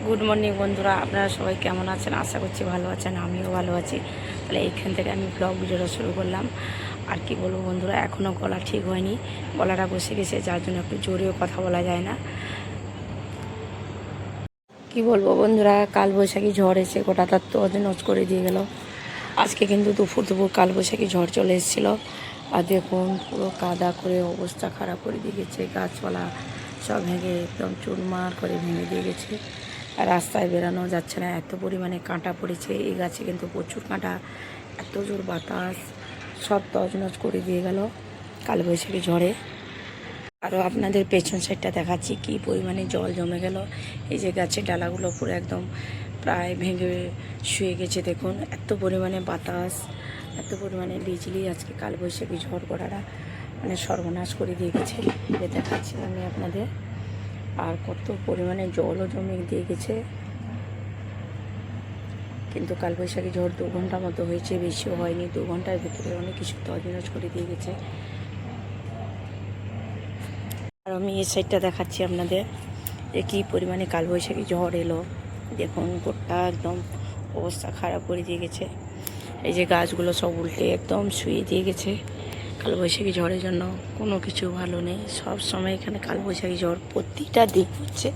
Good morning বন্ধুরা, আপনারা সবাই কেমন আছেন? আশা করছি ভালো আছেন, আমিও ভালো আছি। তাহলে এইখান থেকে আমি ব্লগ ভিডিওটা শুরু করলাম। আর কি বলবো বন্ধুরা, এখনও গলা ঠিক হয়নি, গলাটা বসে গেছে, যার জন্য একটু জোরেও কথা বলা যায় না। কি বলবো বন্ধুরা, কাল বৈশাখী ঝড় এসে গোটা তার তছনছ করে দিয়ে গেল। আজকে কিন্তু দুপুর কাল বৈশাখী ঝড় চলে এসেছিলো। আর দেখুন পুরো কাদা করে অবস্থা খারাপ করে দিয়ে গেছে, গাছপালা সব ভেঙে একদম চুরমার করে ভেঙে দিয়ে গেছে। আর রাস্তায় বেরানো যাচ্ছে না, এত পরিমাণে কাঁটা পড়েছে। এই গাছে কিন্তু প্রচুর কাঁটা, এত জোর বাতাস, সব তছনছ করে দিয়ে গেল কালবৈশাখী ঝড়ে। আরও আপনাদের পেছন সাইডটা দেখাচ্ছি কি পরিমাণে জল জমে গেল। এই যে গাছের ডালাগুলো পুরো একদম প্রায় ভেঙে শুয়ে গেছে। দেখুন এত পরিমাণে বাতাস, এত পরিমাণে বিজলি, আজকে কালবৈশাখী ঝড় গড়ারা মানে সর্বনাশ করে দিয়ে গেছে। এটা দেখাচ্ছি আমি আপনাদের। আর কত পরিমাণে জলও জমে দিয়ে গেছে। কিন্তু কালবৈশাখী ঝড় 2 ঘন্টা মতো হয়েছে, বেশিও হয়নি। 2 ঘন্টার ভিতরে অনেক কিছু তছনছ করে দিয়ে গেছে। আর আমি এই সাইডটা দেখাচ্ছি আপনাদের যে কী পরিমাণে কালবৈশাখী ঝড় এলো। দেখুন গোটা একদম অবস্থা খারাপ করে দিয়ে গেছে। এই যে গাছগুলো সব উল্টে একদম শুয়ে দিয়ে গেছে। কালবৈশাখী ঝড়ের জন্য কোনো কিছু ভালো নেই। সব সময় এখানে কালবৈশাখী ঝড় প্রতিটা দিন হচ্ছে।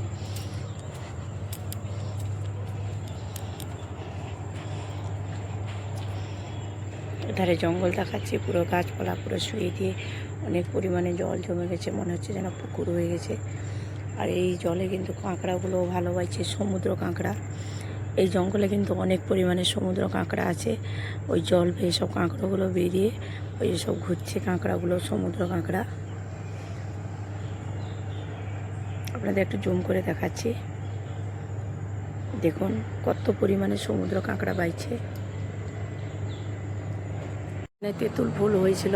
ধারে জঙ্গল দেখাচ্ছি, পুরো গাছপালা পুরো শুয়ে দিয়ে অনেক পরিমাণে জল জমে গেছে, মনে হচ্ছে যেন পুকুর হয়ে গেছে। আর এই জলে কিন্তু কাঁকড়াগুলো ভালো বাইছে, সমুদ্র কাঁকড়া। এই জঙ্গলে কিন্তু অনেক পরিমাণে সমুদ্র কাঁকড়া আছে। ওই জল বেয়ে সব কাঁকড়াগুলো বেরিয়ে ওই সব ঘুরছে কাঁকড়াগুলো, সমুদ্র কাঁকড়া। আপনাদের একটু জুম করে দেখাচ্ছি, দেখুন কত পরিমাণে সমুদ্র কাঁকড়া বাইছে। তেঁতুল ফুল হয়েছিল,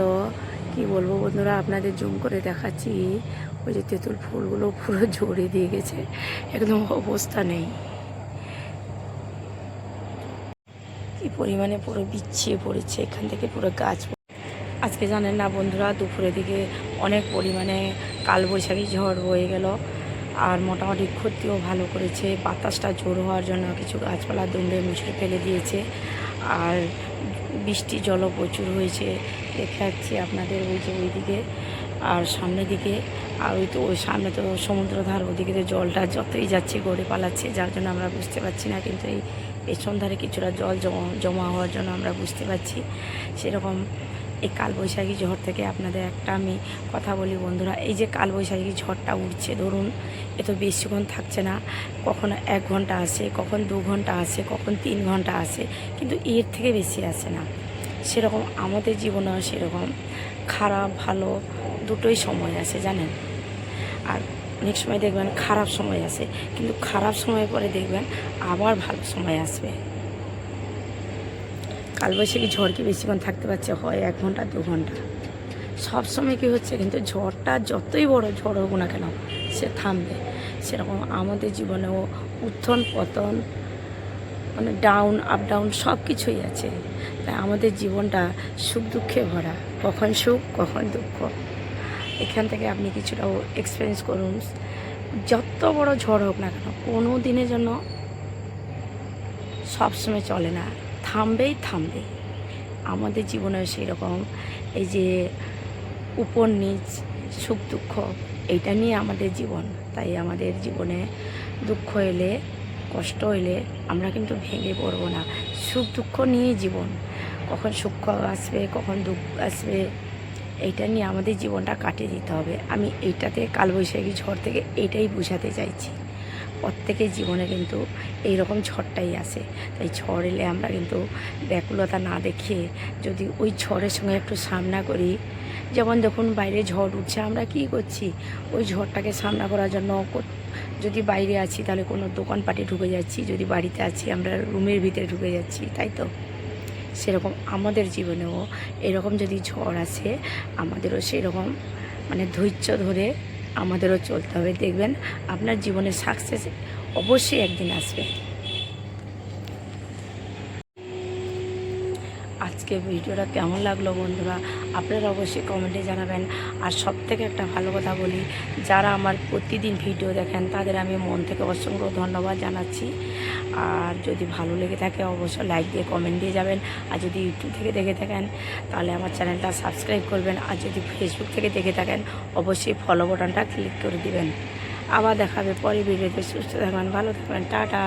কি বলবো বন্ধুরা, আপনাদের জুম করে দেখাচ্ছি। ওই যে তেঁতুল ফুলগুলো পুরো ঝরে দিয়ে গেছে, একদম অবস্থা নেই। কি পরিমাণে পুরো বিছিয়ে পড়েছে, এখান থেকে পুরো গাছ। আজকে জানেন না বন্ধুরা, দুপুরের দিকে অনেক পরিমাণে কালবৈশাখী ঝড় বয়ে গেল। আর মোটামুটি ক্ষতিও ভালো করেছে। বাতাসটা জোর হওয়ার জন্য কিছু গাছপালা দুমড়ে মুচড়ে ফেলে দিয়েছে। আর বৃষ্টি জলও প্রচুর হয়েছে, দেখাচ্ছি আপনাদের ওই যে ওইদিকে আর সামনের দিকে। আর ওই তো ওই সামনে তো সমুদ্র ধার, ওদিকে তো জলটা যতই যাচ্ছে গড়ে পালাচ্ছে, যার জন্য আমরা বুঝতে পারছি না। কিন্তু এই পেছন ধারে কিছুটা জল জমা হওয়ার জন্য আমরা বুঝতে পারছি। সেরকম এই কালবৈশাখী ঝড় থেকে আপনাদের একটা আমি কথা বলি বন্ধুরা, এই যে কালবৈশাখী ঝড়টা উঠছে, ধরুন এ তো বেশিক্ষণ থাকছে না, কখনো 1 ঘন্টা আসে, কখন 2 ঘন্টা আসে, কখন 3 ঘন্টা আসে, কিন্তু এর থেকে বেশি আসে না। সেরকম আমাদের জীবনেও সেরকম খারাপ ভালো দুটোই সময় আসে জানেন। আর অনেক সময় দেখবেন খারাপ সময় আসে, কিন্তু খারাপ সময় পরে দেখবেন আবার ভালো সময় আসবে। কালবৈশাখী ঝড় কি বেশিক্ষণ থাকতে পারছে? হয় 1 ঘন্টা 2 ঘন্টা। সব সময় কী হচ্ছে, কিন্তু ঝড়টা যতই বড় ঝড় হোক না কেন সে থামবে। সেরকম আমাদের জীবনেও উত্থান পতন, মানে ডাউন আপ ডাউন সব কিছুই আছে। তাই আমাদের জীবনটা সুখ দুঃখে ভরা, কখন সুখ কখন দুঃখ। এখান থেকে আপনি কিছুটাও এক্সপিরিয়েন্স করুন। যত বড় ঝড় হোক না কেন, কোনো দিনের জন্য সবসময় চলে না, থামবেই থামবে। আমাদের জীবনেও সেই রকম এই যে উপর নিচ সুখ দুঃখ, এইটা নিয়ে আমাদের জীবন। তাই আমাদের জীবনে দুঃখ এলে কষ্ট এলে আমরা কিন্তু ভেঙে পড়বো না। সুখ দুঃখ নিয়েই জীবন, কখন সুখ আসবে কখন দুঃখ আসবে, এইটা নিয়ে আমাদের জীবনটা কাটিয়ে দিতে হবে। আমি এইটাতে কালবৈশাখী ঝড় থেকে এইটাই বোঝাতে চাইছি। প্রত্যেকের জীবনে কিন্তু এইরকম ঝড়টাই আসে। তাই ঝড় এলে আমরা কিন্তু ব্যাকুলতা না দেখিয়ে যদি ওই ঝড়ের সঙ্গে একটু সামনা করি, যেমন যখন বাইরে ঝড় উঠছে আমরা কী করছি, ওই ঝড়টাকে সামনা করার জন্য যদি বাইরে আছি তাহলে কোনো দোকানপাটে ঢুকে যাচ্ছি, যদি বাড়িতে আছি আমরা রুমের ভিতরে ঢুকে যাচ্ছি, তাই তো। সেরকম আমাদের জীবনেও এরকম যদি ঝড় আসে, আমাদেরও সেরকম মানে ধৈর্য ধরে আমাদেরও চলতে হবে। দেখবেন আপনার জীবনে সাকসেস অবশ্যই একদিন আসবে। আজকে আজকে ভিডিওটা কেমন লাগলো বন্ধুরা আপনারা অবশ্যই কমেন্টে জানাবেন। আর সব থেকে একটা ভালো কথা বলি, যারা আমার প্রতিদিন ভিডিও দেখেন তাদের আমি মন থেকে অসংখ্য ধন্যবাদ জানাচ্ছি। আর যদি ভালো লেগে থাকে অবশ্যই লাইক দিয়ে কমেন্ট দিয়ে যাবেন। আর যদি ইউটিউব থেকে দেখে থাকেন তাহলে আমার চ্যানেলটা সাবস্ক্রাইব করবেন। আর যদি ফেসবুক থেকে দেখে থাকেন অবশ্যই ফলো বাটনটা ক্লিক করে দিবেন। আবার দেখাবে পরে ভিডিওতে। সুস্থ থাকবেন, ভালো থাকবেন, টাটা।